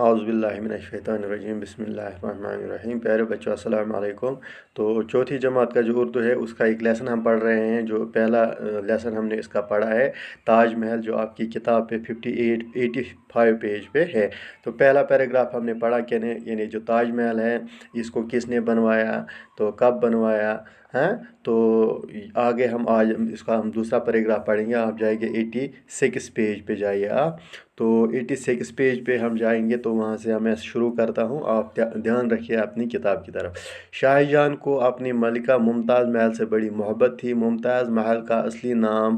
اعوذ باللہ من الشیطان الرجیم، بسم اللہ الرحمن الرحیم۔ پیارے بچوں، السلام علیکم۔ تو چوتھی جماعت کا جو اردو ہے اس کا ایک لیسن ہم پڑھ رہے ہیں۔ جو پہلا لیسن ہم نے اس کا پڑھا ہے تاج محل، جو آپ کی کتاب پہ 85 پیج پہ ہے۔ تو پہلا پیراگراف ہم نے پڑھا کہ یعنی جو تاج محل ہے اس کو کس نے بنوایا، تو کب بنوایا ہیں۔ تو آگے آج اس کا ہم دوسرا پیراگراف پڑھیں گے۔ آپ جائیں گے 86 پیج پہ جائیے آپ۔ تو 86 پیج پہ ہم جائیں گے تو وہاں سے میں شروع کرتا ہوں، آپ دھیان رکھیے اپنی کتاب کی طرف۔ شاہ جہاں کو اپنی ملکہ ممتاز محل سے بڑی محبت تھی۔ ممتاز محل کا اصلی نام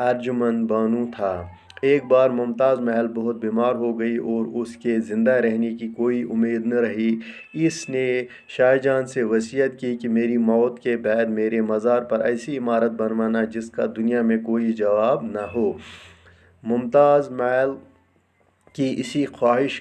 ارجمن بانو تھا۔ ایک بار ممتاز محل بہت بیمار ہو گئی اور اس کے زندہ رہنے کی کوئی امید نہ رہی۔ اس نے شاہ جہاں سے وصیت کی کہ میری موت کے بعد میرے مزار پر ایسی عمارت بنوانا جس کا دنیا میں کوئی جواب نہ ہو۔ ممتاز محل کی اسی خواہش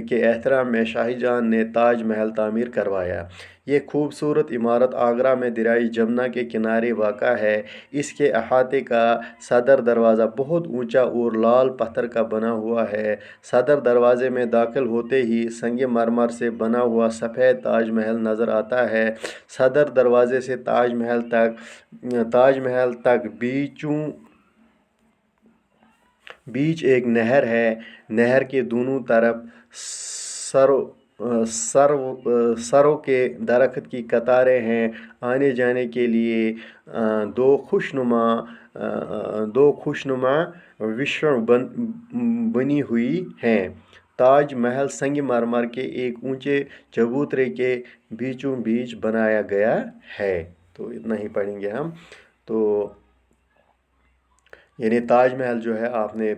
کے احترام میں شاہ جہاں نے تاج محل تعمیر کروایا۔ یہ خوبصورت عمارت آگرہ میں دریائے جمنا کے کنارے واقع ہے۔ اس کے احاطے کا صدر دروازہ بہت اونچا اور لال پتھر کا بنا ہوا ہے۔ صدر دروازے میں داخل ہوتے ہی سنگ مرمر سے بنا ہوا سفید تاج محل نظر آتا ہے۔ صدر دروازے سے تاج محل تک بیچ ایک نہر ہے۔ نہر کے دونوں طرف سرو کے درخت کی قطاریں ہیں۔ آنے جانے کے لیے دو خوشنما وشوں بنی ہوئی ہیں۔ تاج محل سنگ مرمر کے ایک اونچے چبوترے کے بیچوں بیچ بنایا گیا ہے۔ تو اتنا ہی پڑھیں گے ہم۔ تو یعنی تاج محل جو ہے، آپ نے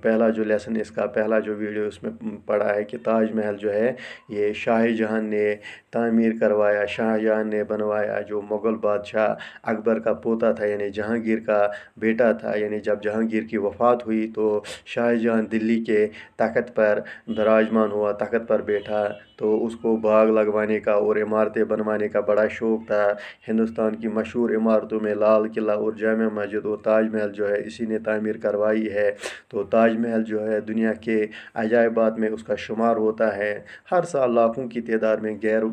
پہلا جو لیسن اس کا پہلا جو ویڈیو اس میں پڑھا ہے کہ تاج محل جو ہے یہ شاہ جہاں نے تعمیر کروایا، شاہ جہاں نے بنوایا، جو مغل بادشاہ اکبر کا پوتا تھا، یعنی جہانگیر کا بیٹا تھا۔ یعنی جب جہانگیر کی وفات ہوئی تو شاہ جہاں دلی کے تخت پر براجمان ہوا، تخت پر بیٹھا، تو اس کو باغ لگوانے کا اور عمارتیں بنوانے کا بڑا شوق تھا۔ ہندوستان کی مشہور عمارتوں میں لال قلعہ اور جامع مسجد اور تاج محل جو ہے اسی نے تعمیر کروائی ہے۔ تو تاج محل جو ہے دنیا کے عجائبات میں اس کا شمار ہوتا ہے۔ ہر سال لاکھوں کی تعداد میں غیر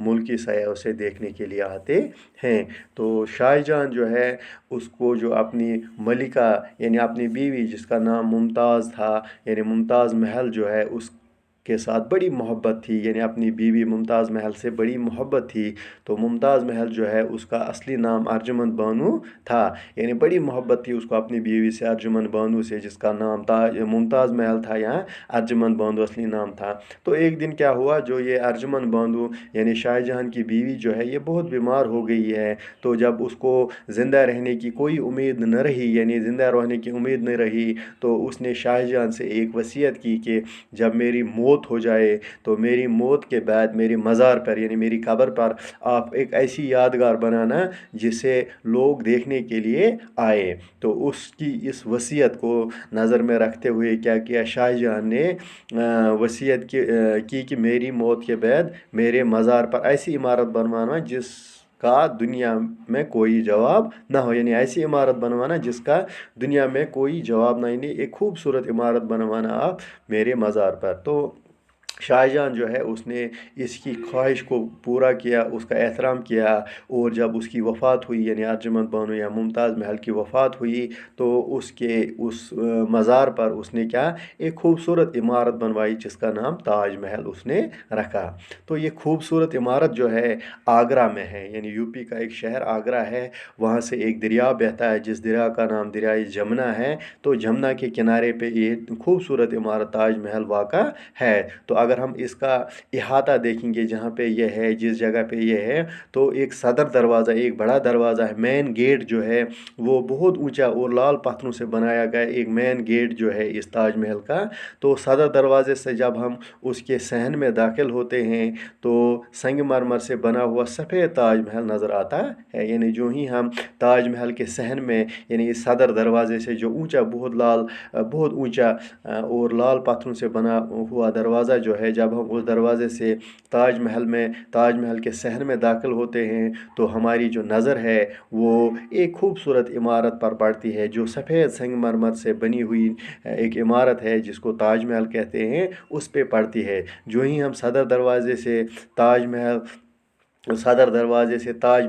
ملکی سیاح اسے دیکھنے کے لیے آتے ہیں۔ تو شاہ جہاں جو ہے اس کو جو اپنی ملکہ یعنی اپنی بیوی جس کا نام ممتاز تھا، یعنی ممتاز محل جو ہے اس کے ساتھ بڑی محبت تھی، یعنی اپنی بیوی ممتاز محل سے بڑی محبت تھی۔ تو ممتاز محل جو ہے اس کا اصلی نام ارجمن بانو تھا، یعنی بڑی محبت تھی اس کو اپنی بیوی سے، ارجمن بانو سے، جس کا نام ممتاز محل تھا یا ارجمن بانو اصلی نام تھا۔ تو ایک دن کیا ہوا، جو یہ ارجمن بانو یعنی شاہ جہاں کی بیوی جو ہے یہ بہت بیمار ہو گئی ہے۔ تو جب اس کو زندہ رہنے کی کوئی امید نہ رہی، یعنی زندہ رہنے کی امید نہیں رہی، تو اس نے شاہ جہاں سے ایک وصیت کی کہ جب میری موت ہو جائے تو میری موت کے بعد میرے مزار پر یعنی میری قبر پر آپ ایک ایسی یادگار بنانا جسے لوگ دیکھنے کے لیے آئے۔ تو اس کی اس وصیت کو نظر میں رکھتے ہوئے کیا کیا، شاہ جہاں نے وصیت کی کہ میری موت کے بعد میرے مزار پر ایسی عمارت بنوانا جس کا دنیا میں کوئی جواب نہ ہو، یعنی ایسی عمارت بنوانا جس کا دنیا میں کوئی جواب نہ، یعنی ایک خوبصورت عمارت بنوانا آپ میرے مزار پر۔ تو شاہ جہاں جو ہے اس نے اس کی خواہش کو پورا کیا، اس کا احترام کیا، اور جب اس کی وفات ہوئی یعنی ارجمن بانو یا ممتاز محل کی وفات ہوئی تو اس مزار پر اس نے کیا، ایک خوبصورت عمارت بنوائی جس کا نام تاج محل اس نے رکھا۔ تو یہ خوبصورت عمارت جو ہے آگرہ میں ہے، یعنی یو پی کا ایک شہر آگرہ ہے، وہاں سے ایک دریا بہتا ہے جس دریا کا نام دریائے جمنا ہے۔ تو جمنا کے کنارے پہ یہ خوبصورت عمارت تاج محل واقع ہے۔ تو اگر ہم اس کا احاطہ دیکھیں گے جہاں پہ یہ ہے، جس جگہ پہ یہ ہے، تو ایک صدر دروازہ، ایک بڑا دروازہ ہے، مین گیٹ جو ہے وہ بہت اونچا اور لال پتھروں سے بنایا گیا ایک مین گیٹ جو ہے اس تاج محل کا۔ تو صدر دروازے سے جب ہم اس کے صحن میں داخل ہوتے ہیں تو سنگ مرمر سے بنا ہوا سفید تاج محل نظر آتا ہے۔ یعنی جو ہی ہم تاج محل کے صحن میں یعنی اس صدر دروازے سے جو اونچا بہت اونچا اور لال پتھروں سے بنا ہوا دروازہ جو جو ہے جب ہم اس دروازے سے تاج محل کے صحن میں داخل ہوتے ہیں تو ہماری جو نظر ہے وہ ایک خوبصورت عمارت پر پڑتی ہے جو سفید سنگ مرمر سے بنی ہوئی ایک عمارت ہے جس کو تاج محل کہتے ہیں، اس پہ پڑتی ہے۔ جو ہی ہم صدر دروازے سے تاج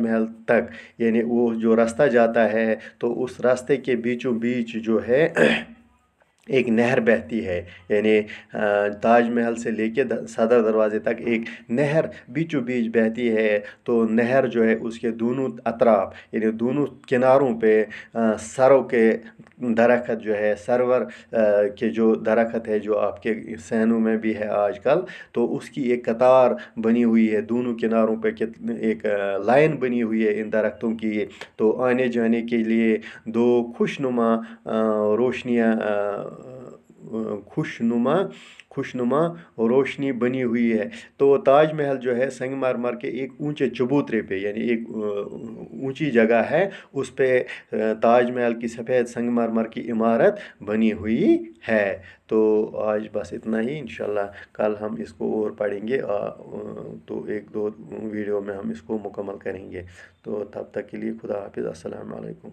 محل تک یعنی وہ جو راستہ جاتا ہے تو اس راستے کے بیچوں بیچ جو ہے ایک نہر بہتی ہے، یعنی تاج محل سے لے کے صدر دروازے تک ایک نہر بیچوں بیچ بہتی ہے۔ تو نہر جو ہے اس کے دونوں اطراف یعنی دونوں کناروں پہ سروں کے درخت جو ہے، سرور کے جو درخت ہے جو آپ کے صحنوں میں بھی ہے آج کل، تو اس کی ایک قطار بنی ہوئی ہے دونوں کناروں پہ، ایک لائن بنی ہوئی ہے ان درختوں کی۔ تو آنے جانے کے لیے دو خوشنما روشنی بنی ہوئی ہے۔ تو تاج محل جو ہے سنگ مرمر کے ایک اونچے چبوترے پہ یعنی ایک اونچی جگہ ہے، اس پہ تاج محل کی سفید سنگ مرمر کی عمارت بنی ہوئی ہے۔ تو آج بس اتنا ہی، انشاءاللہ کل ہم اس کو اور پڑھیں گے، تو ایک دو ویڈیو میں ہم اس کو مکمل کریں گے۔ تو تب تک کے لیے خدا حافظ، السلام علیکم۔